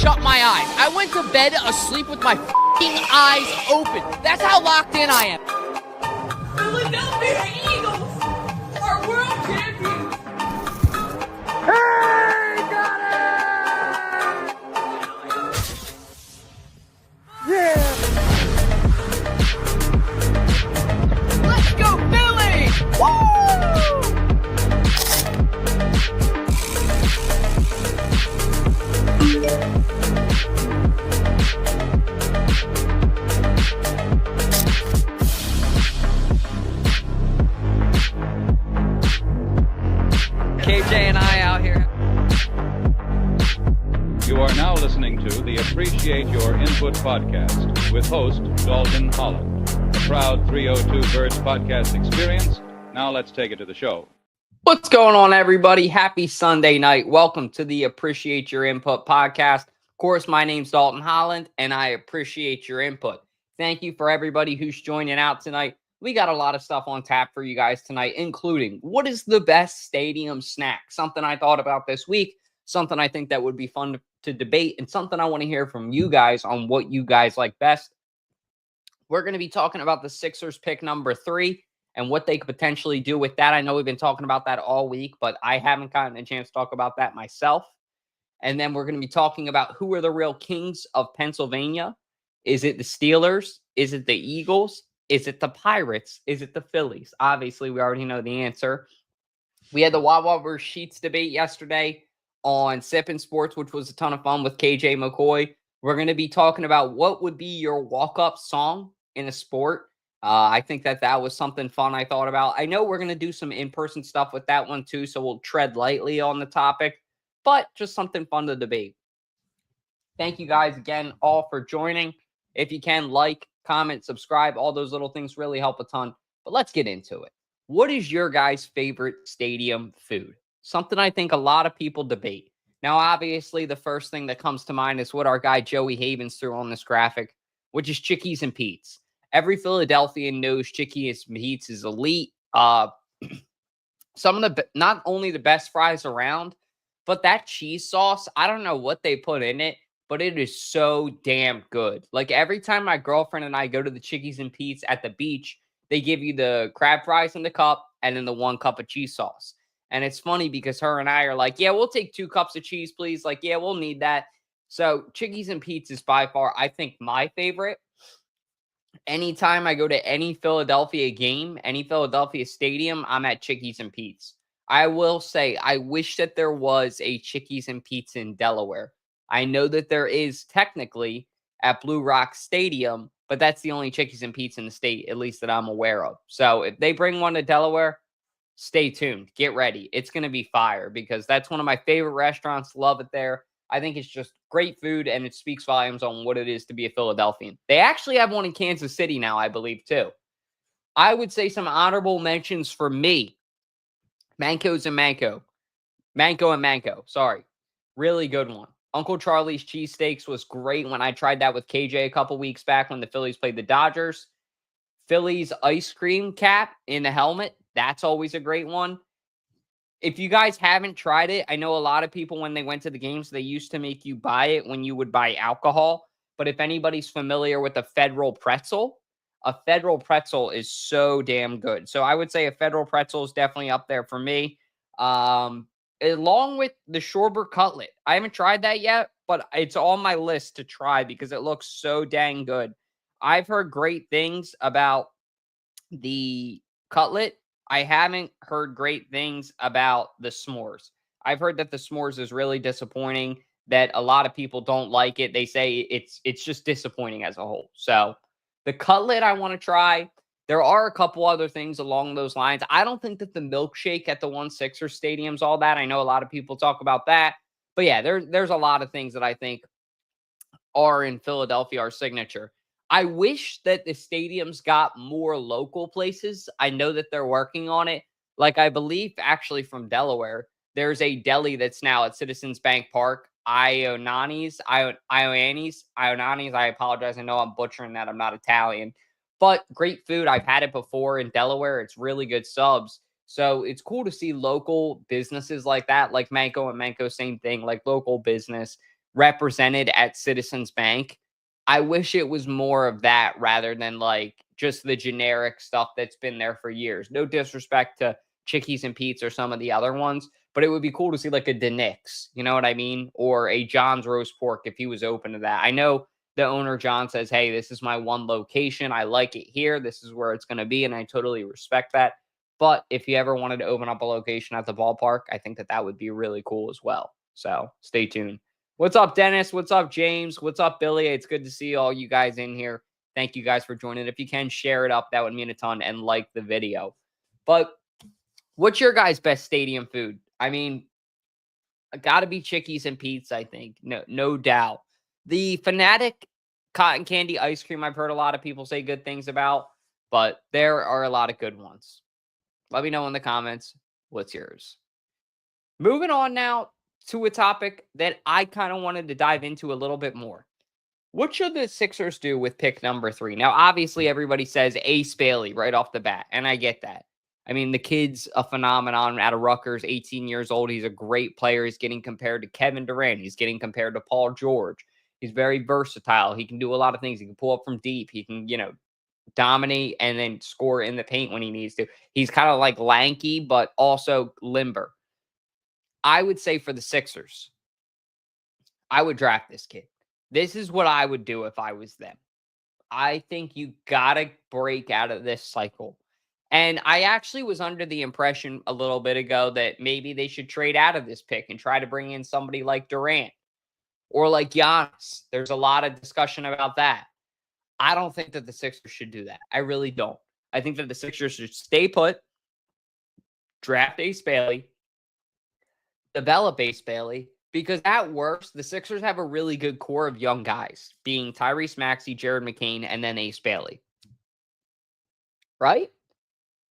shut my eyes. I went to bed asleep with my f***ing eyes open. That's how locked in I am. Philadelphia Eagles are world champions. Hey, got it! Yeah! Let's go, Phillies! Woo! KJ and I out here. You are now listening to the Appreciate Your Input podcast with host Dalton Holland. A proud 302 Birds podcast experience. Now let's take it to the show. What's going on, everybody? Happy Sunday night. Welcome to the Appreciate Your Input podcast. Of course, my name's Dalton Holland, and I appreciate your input. Thank you for everybody who's joining out tonight. We got a lot of stuff on tap for you guys tonight, including what is the best stadium snack? Something I thought about this week, something I think that would be fun to debate, and something I want to hear from you guys on what you guys like best. We're going to be talking about the Sixers pick number 3 and what they could potentially do with that. I know we've been talking about that all week, but I haven't gotten a chance to talk about that myself. And then we're going to be talking about who are the real kings of Pennsylvania. Is it the Steelers? Is it the Eagles? Is it the Pirates? Is it the Phillies? Obviously, we already know the answer. We had the Wawa versus Sheets debate yesterday on Sippin' Sports, which was a ton of fun with KJ McCoy. We're going to be talking about what would be your walk-up song in a sport. I think that was something fun I thought about. I know we're going to do some in-person stuff with that one too, so we'll tread lightly on the topic, but just something fun to debate. Thank you guys again all for joining. If you can, like, comment, subscribe, all those little things really help a ton. But let's get into it. What is your guys' favorite stadium food? Something I think a lot of people debate. Now, obviously, the first thing that comes to mind is what our guy Joey Havens threw on this graphic, which is Chickies and Pete's. Every Philadelphian knows Chickies and Pete's is elite. Some of the, not only the best fries around, but that cheese sauce, I don't know what they put in it, but it is so damn good. Like every time my girlfriend and I go to the Chickies and Pete's at the beach, they give you the crab fries in the cup and then the 1 cup of cheese sauce. And it's funny because her and I are like, yeah, we'll take 2 cups of cheese, please. Like, yeah, we'll need that. So Chickies and Pete's is by far, I think, my favorite. Anytime I go to any Philadelphia game, any Philadelphia stadium, I'm at Chickies and Pete's. I will say, I wish that there was a Chickies and Pete's in Delaware. I know that there is technically at Blue Rock Stadium, but that's the only Chickies and Pete's in the state, at least that I'm aware of. So if they bring one to Delaware, stay tuned. Get ready. It's going to be fire because that's one of my favorite restaurants. Love it there. I think it's just great food, and it speaks volumes on what it is to be a Philadelphian. They actually have one in Kansas City now, I believe, too. I would say some honorable mentions for me. Manco's and Manco. Manco and Manco. Sorry. Really good one. Uncle Charlie's cheesesteaks was great when I tried that with KJ a couple weeks back when the Phillies played the Dodgers. Phillies ice cream cap in the helmet. That's always a great one. If you guys haven't tried it, I know a lot of people when they went to the games, they used to make you buy it when you would buy alcohol. But if anybody's familiar with a Federal pretzel is so damn good. So I would say a Federal pretzel is definitely up there for me. Along with the Shorebird cutlet. I haven't tried that yet, but it's on my list to try because it looks so dang good. I've heard great things about the cutlet. I haven't heard great things about the s'mores. I've heard that the s'mores is really disappointing, that a lot of people don't like it. They say it's just disappointing as a whole. So the cutlet I want to try. There are a couple other things along those lines. I don't think that the milkshake at the 1-6er stadium's all that. I know a lot of people talk about that. But yeah, there's a lot of things that I think are in Philadelphia, our signature. I wish that the stadiums got more local places. I know that they're working on it. Like I believe actually from Delaware, there's a deli that's now at Citizens Bank Park. Ioannini's. I apologize. I know I'm butchering that. I'm not Italian. But great food. I've had it before in Delaware. It's really good subs. So it's cool to see local businesses like that, like Manco and Manco, same thing, like local business represented at Citizens Bank. I wish it was more of that rather than like just the generic stuff that's been there for years. No disrespect to Chickies and Pete's or some of the other ones, but it would be cool to see like a Denix, you know what I mean? Or a John's Roast Pork if he was open to that. I know the owner, John, says, hey, this is my one location. I like it here. This is where it's going to be. And I totally respect that. But if you ever wanted to open up a location at the ballpark, I think that that would be really cool as well. So stay tuned. What's up, Dennis? What's up, James? What's up, Billy? It's good to see all you guys in here. Thank you guys for joining. If you can, share it up. That would mean a ton, and like the video. But what's your guys' best stadium food? I mean, got to be Chickies and Pete's, I think. No doubt. The Fanatic cotton candy ice cream, I've heard a lot of people say good things about, but there are a lot of good ones. Let me know in the comments what's yours. Moving on now to a topic that I kind of wanted to dive into a little bit more. What should the Sixers do with pick number 3? Now, obviously, everybody says Ace Bailey right off the bat, and I get that. I mean, the kid's a phenomenon out of Rutgers, 18 years old. He's a great player. He's getting compared to Kevin Durant. He's getting compared to Paul George. He's very versatile. He can do a lot of things. He can pull up from deep. He can, dominate and then score in the paint when he needs to. He's kind of like lanky, but also limber. I would say for the Sixers, I would draft this kid. This is what I would do if I was them. I think you got to break out of this cycle. And I actually was under the impression a little bit ago that maybe they should trade out of this pick and try to bring in somebody like Durant or like Giannis. There's a lot of discussion about that. I don't think that the Sixers should do that. I really don't. I think that the Sixers should stay put, draft Ace Bailey, develop Ace Bailey, because at worst, the Sixers have a really good core of young guys, being Tyrese Maxey, Jared McCain, and then Ace Bailey. Right?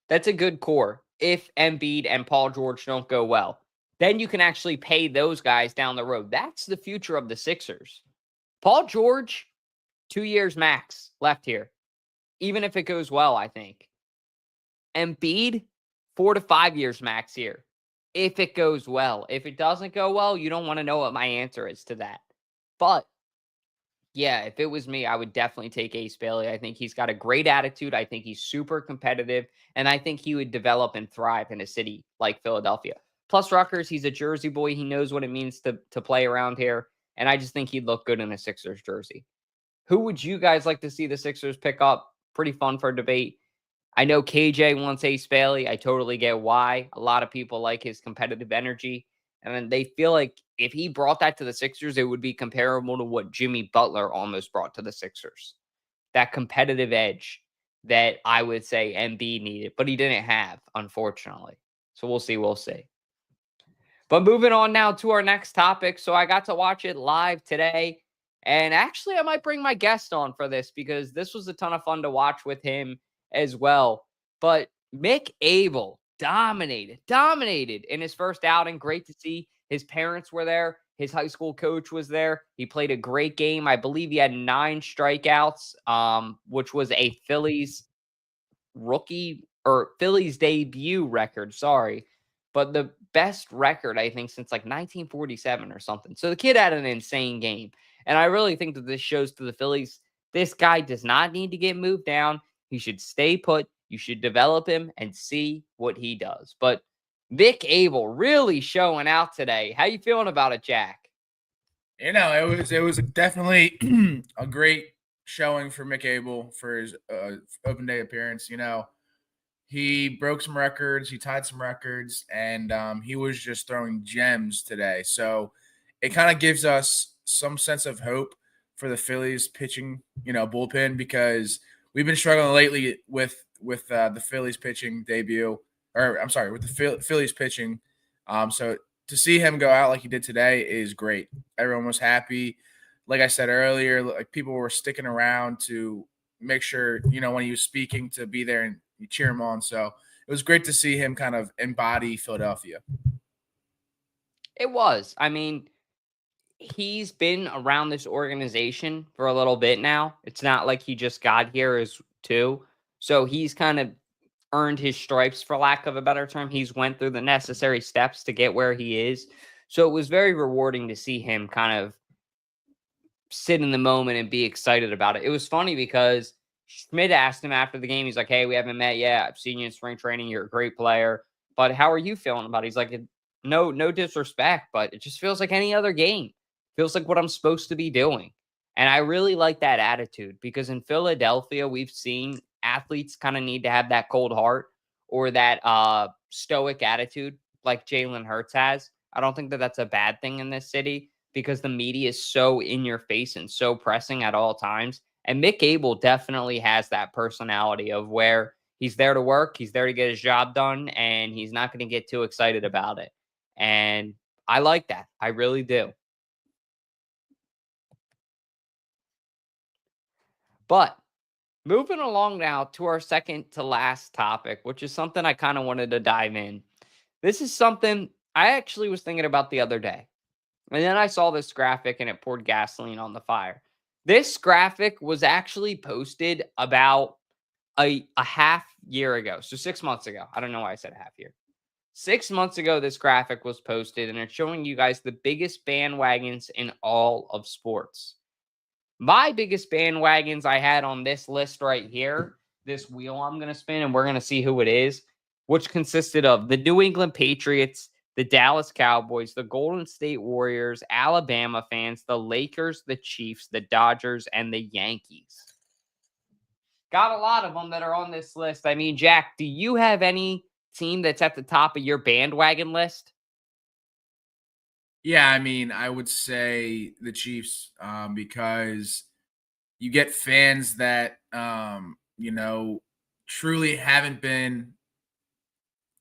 That's a good core if Embiid and Paul George don't go well. Then you can actually pay those guys down the road. That's the future of the Sixers. Paul George, 2 years max left here, even if it goes well, I think. Embiid, 4 to 5 years max here, if it goes well. If it doesn't go well, you don't want to know what my answer is to that. But, yeah, if it was me, I would definitely take Ace Bailey. I think he's got a great attitude. I think he's super competitive, and I think he would develop and thrive in a city like Philadelphia. Plus, Rutgers, he's a Jersey boy. He knows what it means to play around here, and I just think he'd look good in a Sixers jersey. Who would you guys like to see the Sixers pick up? Pretty fun for debate. I know KJ wants Ace Bailey. I totally get why. A lot of people like his competitive energy. And then they feel like if he brought that to the Sixers, it would be comparable to what Jimmy Butler almost brought to the Sixers. That competitive edge that I would say Embiid needed, but he didn't have, unfortunately. So we'll see. But moving on now to our next topic. So I got to watch it live today. And actually, I might bring my guest on for this because this was a ton of fun to watch with him as well. But Mick Abel dominated in his first outing. Great to see. His parents were there. His high school coach was there. He played a great game. I believe he had 9 strikeouts, which was a Phillies debut record. Sorry. But the best record, I think, since like 1947 or something. So the kid had an insane game. And I really think that this shows to the Phillies, this guy does not need to get moved down. He should stay put. You should develop him and see what he does. But Mick Abel really showing out today. How you feeling about it, Jack? It was definitely a great showing for Mick Abel for his open day appearance. He broke some records, he tied some records, and he was just throwing gems today. So it kind of gives us some sense of hope for the Phillies pitching, bullpen, because we've been struggling lately with the Phillies pitching debut, with the Phillies pitching. So to see him go out like he did today is great. Everyone was happy. Like I said earlier, like people were sticking around to make sure, when he was speaking, to be there and you cheer him on. So it was great to see him kind of embody Philadelphia. It was. I mean, he's been around this organization for a little bit now. It's not like he just got here as 2. So he's kind of earned his stripes, for lack of a better term. He's went through the necessary steps to get where he is. So it was very rewarding to see him kind of sit in the moment and be excited about it. It was funny because Schmidt asked him after the game. He's like, "Hey, we haven't met yet. I've seen you in spring training. You're a great player, but how are you feeling about it?" He's like, No disrespect, but it just feels like any other game. Feels like what I'm supposed to be doing." And I really like that attitude because in Philadelphia, we've seen athletes kind of need to have that cold heart or that stoic attitude like Jalen Hurts has. I don't think that that's a bad thing in this city because the media is so in your face and so pressing at all times. And Mick Abel definitely has that personality of where he's there to work, he's there to get his job done, and he's not going to get too excited about it. And I like that. I really do. But moving along now to our second to last topic, which is something I kind of wanted to dive in. This is something I actually was thinking about the other day. And then I saw this graphic and it poured gasoline on the fire. This graphic was actually posted about a half year ago. So 6 months ago. I don't know why I said a half year. 6 months ago, this graphic was posted and it's showing you guys the biggest bandwagons in all of sports. My biggest bandwagons I had on this list right here, this wheel I'm going to spin, and we're going to see who it is, which consisted of the New England Patriots, the Dallas Cowboys, the Golden State Warriors, Alabama fans, the Lakers, the Chiefs, the Dodgers, and the Yankees. Got a lot of them that are on this list. I mean, Jack, do you have any team that's at the top of your bandwagon list? Yeah, I mean, I would say the Chiefs because you get fans that, truly haven't been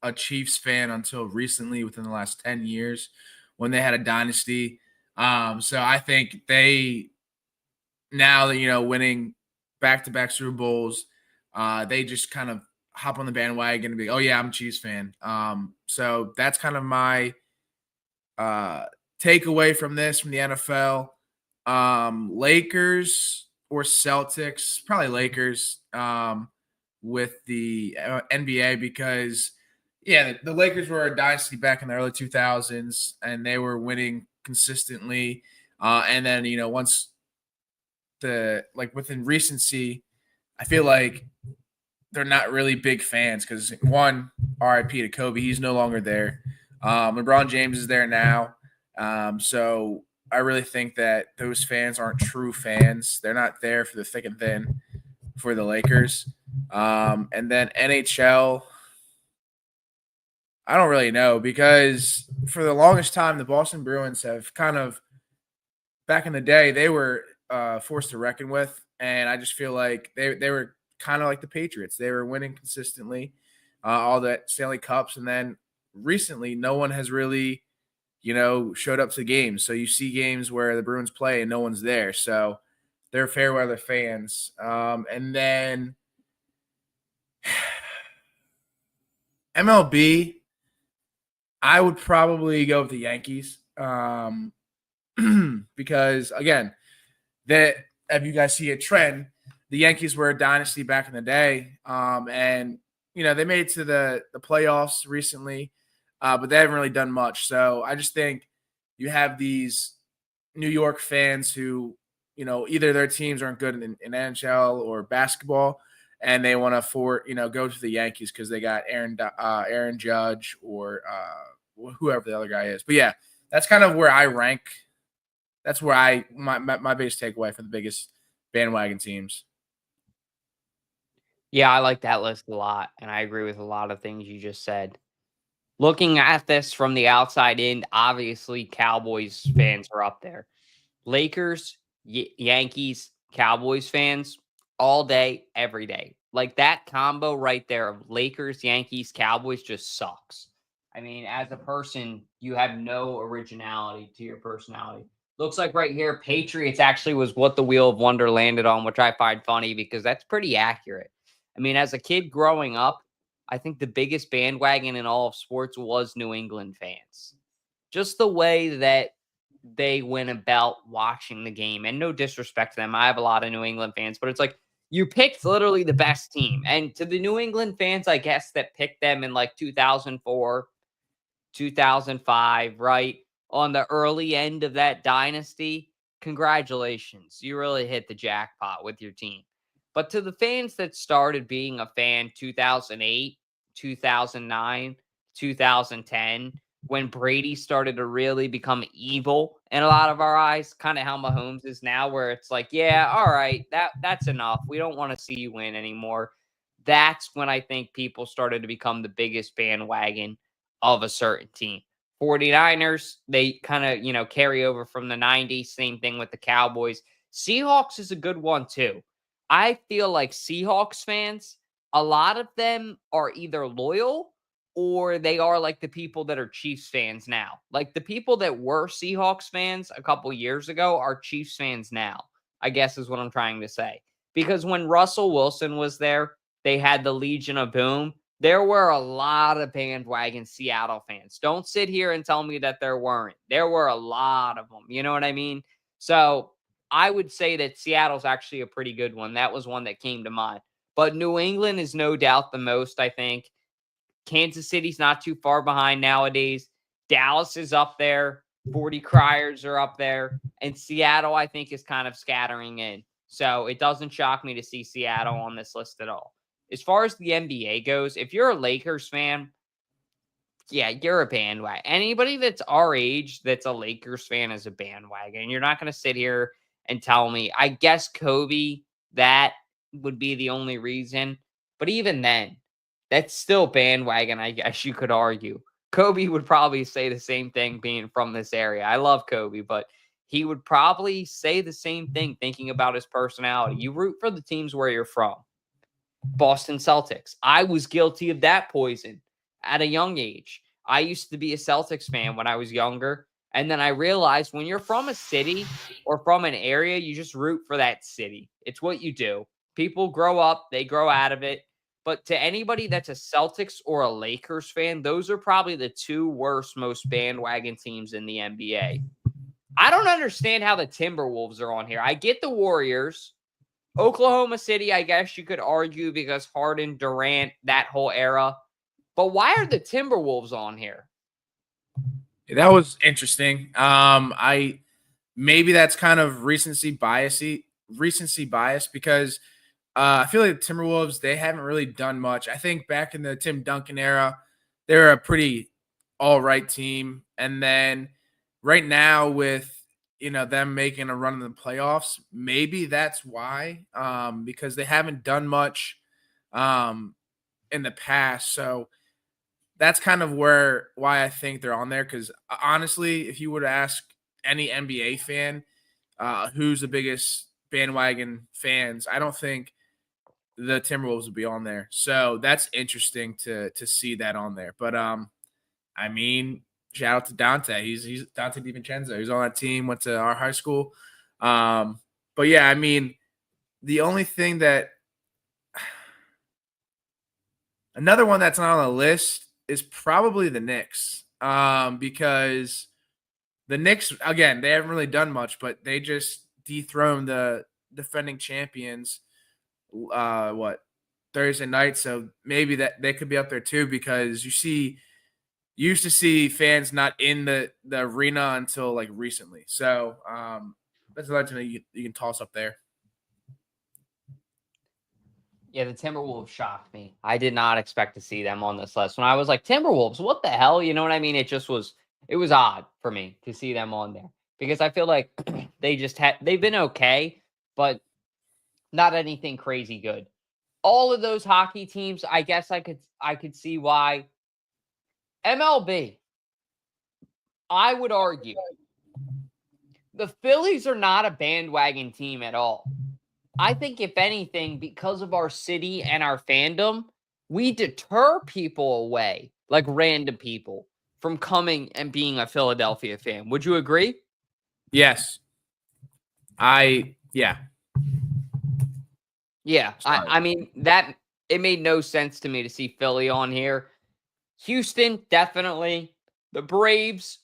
a Chiefs fan until recently within the last 10 years when they had a dynasty. So I think they, now that, winning back-to-back Super Bowls, they just kind of hop on the bandwagon and be, oh, yeah, I'm a Chiefs fan. So that's kind of my takeaway from this, from the NFL. Lakers or Celtics, probably Lakers with the NBA because, yeah, the Lakers were a dynasty back in the early 2000s and they were winning consistently. And then, once within recency, I feel like they're not really big fans because, one, RIP to Kobe, he's no longer there. LeBron James is there now. So I really think that those fans aren't true fans. They're not there for the thick and thin for the Lakers. And then NHL, I don't really know because for the longest time, the Boston Bruins have kind of, back in the day, they were forced to reckon with. And I just feel like they were kind of like the Patriots. They were winning consistently, all the Stanley Cups. And then recently, no one has really, showed up to games. So you see games where the Bruins play and no one's there. So they're fair weather fans. And then MLB, I would probably go with the Yankees. Because, again, if you guys see a trend, the Yankees were a dynasty back in the day. And, they made it to the playoffs recently, but they haven't really done much. So I just think you have these New York fans who, either their teams aren't good in NHL or basketball, and they want to go to the Yankees because they got Aaron Judge or whoever the other guy is. But yeah, that's kind of where I rank. That's where my biggest takeaway for the biggest bandwagon teams. Yeah, I like that list a lot, and I agree with a lot of things you just said. Looking at this from the outside in, obviously Cowboys fans are up there. Lakers, Yankees, Cowboys fans, all day, every day. Like that combo right there of Lakers, Yankees, Cowboys just sucks. I mean, as a person, you have no originality to your personality. Looks like right here, Patriots actually was what the Wheel of Wonder landed on, which I find funny because that's pretty accurate. I mean, as a kid growing up, I think the biggest bandwagon in all of sports was New England fans. Just the way that they went about watching the game. And no disrespect to them. I have a lot of New England fans, but it's like you picked literally the best team. And to the New England fans, I guess, that picked them in like 2004, 2005, right? On the early end of that dynasty, congratulations. You really hit the jackpot with your team. But to the fans that started being a fan 2008, 2009, 2010, when Brady started to really become evil in a lot of our eyes, kind of how Mahomes is now, where it's like, yeah, all right, that's enough. We don't want to see you win anymore. That's when I think people started to become the biggest bandwagon of a certain team. 49ers, they kind of, carry over from the 90s. Same thing with the Cowboys. Seahawks is a good one too. I feel like Seahawks fans, a lot of them are either loyal or they are like the people that are Chiefs fans now. Like the people that were Seahawks fans a couple years ago are Chiefs fans now, I guess is what I'm trying to say. Because when Russell Wilson was there, they had the Legion of Boom. There were a lot of bandwagon Seattle fans. Don't sit here and tell me that there weren't. There were a lot of them. You know what I mean? So I would say that Seattle's actually a pretty good one. That was one that came to mind. But New England is no doubt the most, I think. Kansas City's not too far behind nowadays. Dallas is up there. 40 Criers are up there. And Seattle, I think, is kind of scattering in. So it doesn't shock me to see Seattle on this list at all. As far as the NBA goes, if you're a Lakers fan, yeah, you're a bandwagon. Anybody that's our age that's a Lakers fan is a bandwagon. You're not going to sit here and tell me, I guess Kobe, that would be the only reason. But even then, that's still bandwagon, I guess you could argue. Kobe would probably say the same thing being from this area. I love Kobe, but he would probably say the same thing thinking about his personality. You root for the teams where you're from. Boston Celtics. I was guilty of that poison at a young age. I used to be a Celtics fan when I was younger. And then I realized when you're from a city or from an area, you just root for that city. It's what you do. People grow up, they grow out of it. But to anybody that's a Celtics or a Lakers fan, those are probably the two worst, most bandwagon teams in the NBA. I don't understand how the Timberwolves are on here. I get the Warriors. Oklahoma City, I guess you could argue because Harden, Durant, that whole era. But why are the Timberwolves on here? That was interesting. Maybe that's kind of recency bias because I feel like the Timberwolves, they haven't really done much. I think back in the Tim Duncan era, they were a pretty all right team. And then right now with, them making a run in the playoffs, maybe that's why, because they haven't done much in the past. So that's kind of why I think they're on there. Because honestly, if you were to ask any NBA fan who's the biggest bandwagon fans, I don't think the Timberwolves would be on there. So that's interesting to see that on there. But shout out to Dante. He's Dante DiVincenzo. He's on that team, went to our high school. But yeah, the only thing that another one that's not on the list is probably the Knicks. Because the Knicks, again, they haven't really done much, but they just dethroned the defending champions Thursday night. So maybe that they could be up there too, because you used to see fans not in the arena until like recently. So that's another thing you can toss up there. Yeah, the Timberwolves shocked me. I did not expect to see them on this list. When I was like, Timberwolves, what the hell? You know what I mean? It was odd for me to see them on there because I feel like they've been okay, but not anything crazy good. All of those hockey teams, I guess I could see why. MLB, I would argue the Phillies are not a bandwagon team at all. I think if anything, because of our city and our fandom, we deter people away, like random people, from coming and being a Philadelphia fan. Would you agree? Yes. Yeah. Yeah, that it made no sense to me to see Philly on here. Houston, definitely. The Braves,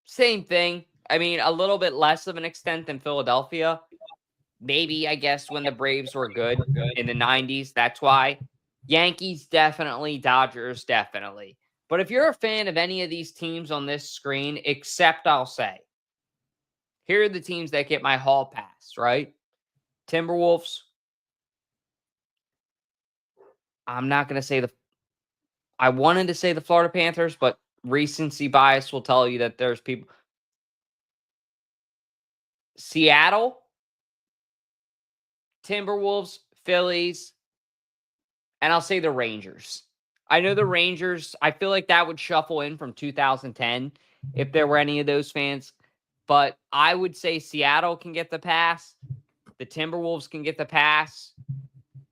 same thing. A little bit less of an extent than Philadelphia. Maybe, I guess, when the Braves were good in the 90s, that's why. Yankees, definitely. Dodgers, definitely. But if you're a fan of any of these teams on this screen, except I'll say, Here are the teams that get my hall pass, right? Timberwolves. I'm not going to say I wanted to say the Florida Panthers, but recency bias will tell you that there's people. Seattle, Timberwolves, Phillies, and I'll say the Rangers. I know the Rangers, I feel like that would shuffle in from 2010 if there were any of those fans. But I would say Seattle can get the pass. The Timberwolves can get the pass.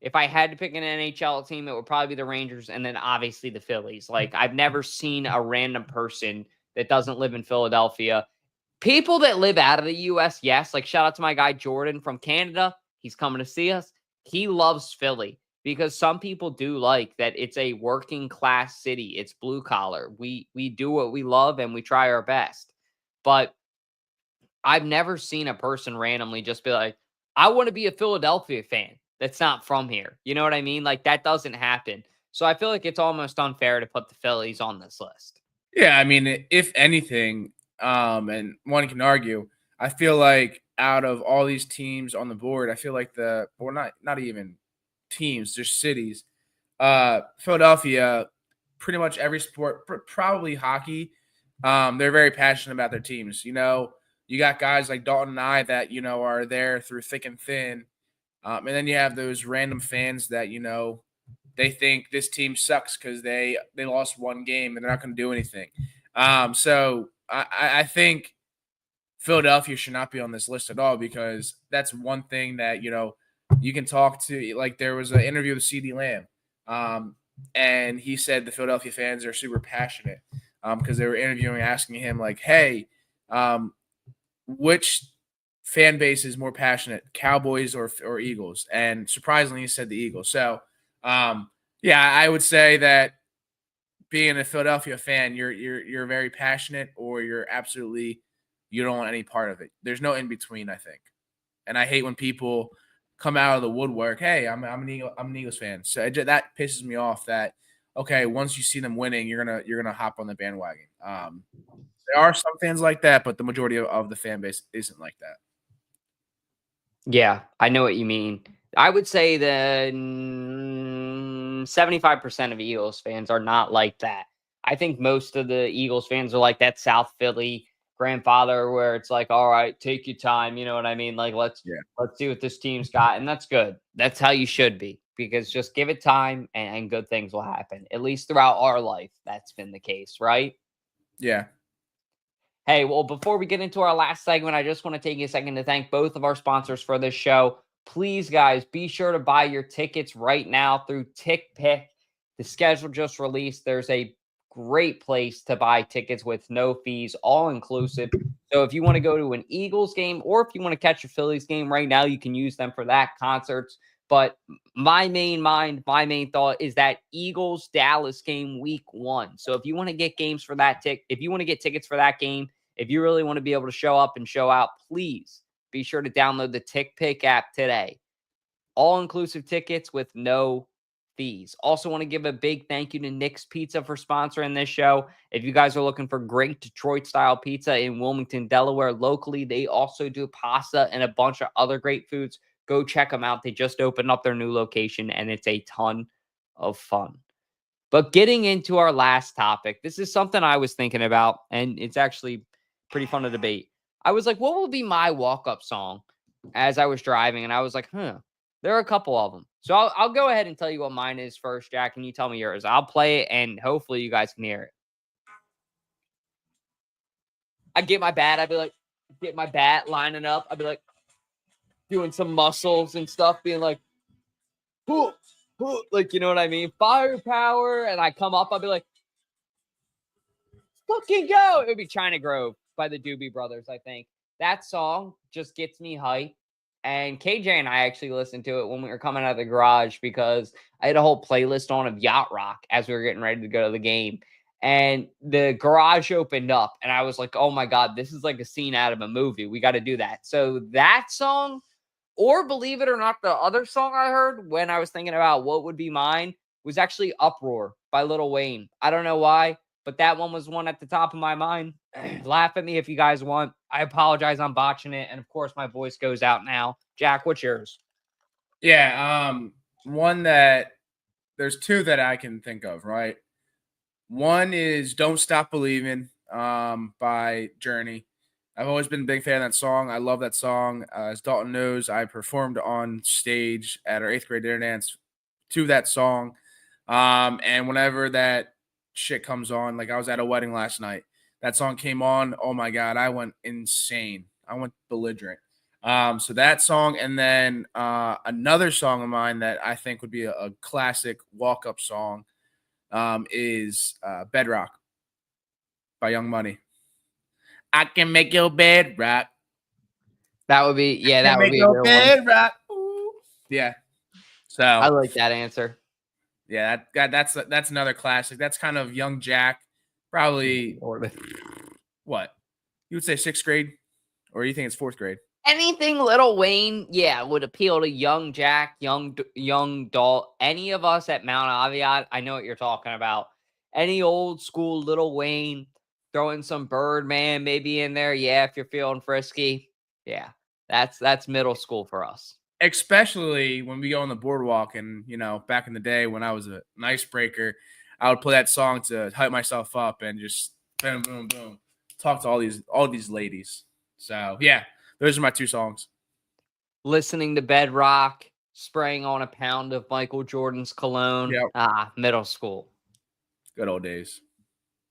If I had to pick an NHL team, it would probably be the Rangers and then obviously the Phillies. Like, I've never seen a random person that doesn't live in Philadelphia. People that live out of the U.S., yes. Like, shout out to my guy Jordan from Canada. He's coming to see us. He loves Philly because some people do like that it's a working class city. It's blue collar. We do what we love and we try our best. But I've never seen a person randomly just be like, I want to be a Philadelphia fan that's not from here. You know what I mean? Like, that doesn't happen. So I feel like it's almost unfair to put the Phillies on this list. Yeah, I mean, if anything, and one can argue, I feel like out of all these teams on the board, I feel like not even teams, just cities. Philadelphia, pretty much every sport, probably hockey. They're very passionate about their teams. You know, you got guys like Dalton and I that, you know, are there through thick and thin. And then you have those random fans that, you know, they think this team sucks because they lost one game and they're not going to do anything. So I think Philadelphia should not be on this list at all because that's one thing that, you know, you can talk to. Like, there was an interview with CD Lamb, and he said the Philadelphia fans are super passionate because they were interviewing, asking him, like, hey, which fan base is more passionate, Cowboys or Eagles? And surprisingly, he said the Eagles. So, yeah, I would say that being a Philadelphia fan, you're very passionate, or you don't want any part of it. There's no in between, I think. And I hate when people come out of the woodwork. Hey, I'm an Eagles fan. So that pisses me off. That, okay, once you see them winning, you're gonna hop on the bandwagon. There are some fans like that, but the majority of the fan base isn't like that. Yeah, I know what you mean. I would say that 75% of Eagles fans are not like that. I think most of the Eagles fans are like that South Philly grandfather where it's like, all right, take your time. You know what I mean? Like, let's see what this team's got. And that's good. That's how you should be, because just give it time and good things will happen. At least throughout our life, that's been the case, right? Yeah. Hey, well, before we get into our last segment, I just want to take a second to thank both of our sponsors for this show. Please, guys, be sure to buy your tickets right now through TickPick. The schedule just released. There's a great place to buy tickets with no fees, all inclusive. So if you want to go to an Eagles game or if you want to catch a Phillies game right now, you can use them for that, concerts. But my main thought is that Eagles Dallas game week 1. So if you want to get games for that if you want to get tickets for that game, if you really want to be able to show up and show out, please be sure to download the TickPick app today. All-inclusive tickets with no fees. Also want to give a big thank you to Nick's Pizza for sponsoring this show. If you guys are looking for great Detroit-style pizza in Wilmington, Delaware, locally, they also do pasta and a bunch of other great foods. Go check them out. They just opened up their new location, and it's a ton of fun. But getting into our last topic, this is something I was thinking about, and it's actually pretty fun to debate. I was like, what will be my walk-up song as I was driving? And I was like, there are a couple of them. So I'll go ahead and tell you what mine is first, Jack, and you tell me yours. I'll play it, and hopefully you guys can hear it. I'd get my bat. I'd be like, get my bat lining up. I'd be like, doing some muscles and stuff, being like, like, you know what I mean? Firepower. And I come up, I'll be like, fucking go. It would be China Grove by the Doobie Brothers, I think. That song just gets me hyped. And KJ and I actually listened to it when we were coming out of the garage because I had a whole playlist on of Yacht Rock as we were getting ready to go to the game. And the garage opened up and I was like, oh my God, this is like a scene out of a movie. We got to do that. So that song, or believe it or not, the other song I heard when I was thinking about what would be mine was actually Uproar by Lil Wayne. I don't know why, but that one was one at the top of my mind. Laugh at me if you guys want. I apologize, I'm botching it. And of course, my voice goes out now. Jack, what's yours? Yeah, one that there's two that I can think of, right? One is Don't Stop Believing by Journey. I've always been a big fan of that song. I love that song. As Dalton knows, I performed on stage at our 8th grade dinner dance to that song. And whenever that shit comes on, like I was at a wedding last night, that song came on. Oh my God, I went insane. I went belligerent. So that song, and then another song of mine that I think would be a classic walk-up song is Bedrock by Young Money. I can make your bed rock. That would be, yeah, that would be a your real bed one. rock. Ooh. Yeah. So I like that answer. Yeah, that's another classic. That's kind of young Jack, probably what you would say 6th grade, or you think it's 4th grade? Anything Lil Wayne, yeah, would appeal to young Jack, young Dalt, any of us at Mount Aviat. I know what you're talking about. Any old school Lil Wayne, throw in some Birdman maybe in there. Yeah, if you're feeling frisky. Yeah, that's middle school for us. Especially when we go on the boardwalk, and back in the day when I was an icebreaker, I would play that song to hype myself up and just boom, boom, boom, talk to all these ladies. So yeah, those are my 2 songs. Listening to Bedrock, spraying on a pound of Michael Jordan's cologne. Yep. Middle school. Good old days.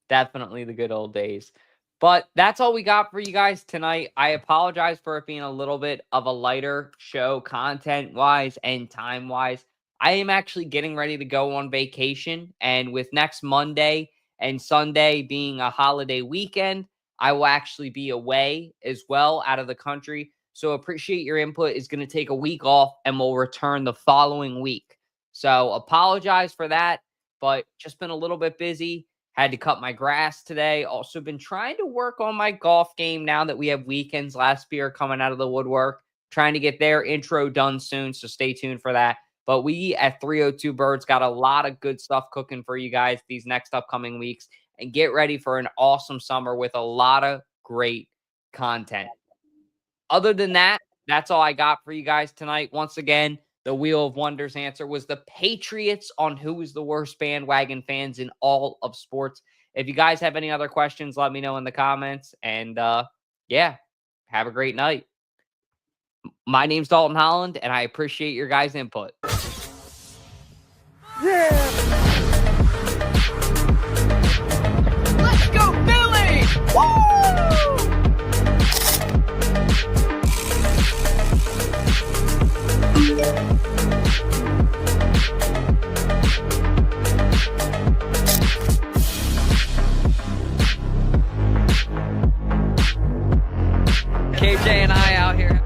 Definitely the good old days. But that's all we got for you guys tonight. I apologize for it being a little bit of a lighter show content-wise and time-wise. I am actually getting ready to go on vacation, and with next Monday and Sunday being a holiday weekend, I will actually be away as well, out of the country. So appreciate your input. Is going to take a week off, and we'll return the following week. So apologize for that, but just been a little bit busy. Had to cut my grass today. Also been trying to work on my golf game now that we have weekends. Last year coming out of the woodwork. Trying to get their intro done soon, so stay tuned for that. But we at 302 Birds got a lot of good stuff cooking for you guys these next upcoming weeks. And get ready for an awesome summer with a lot of great content. Other than that, that's all I got for you guys tonight. Once again, the Wheel of Wonders answer was the Patriots on who is the worst bandwagon fans in all of sports. If you guys have any other questions, let me know in the comments. And yeah, have a great night. My name's Dalton Holland, and I appreciate your guys' input. Yeah! Let's go, Phillies! Woo! KJ and I out here.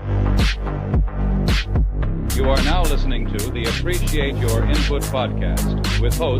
You are now listening to the Appreciate Your Input podcast with host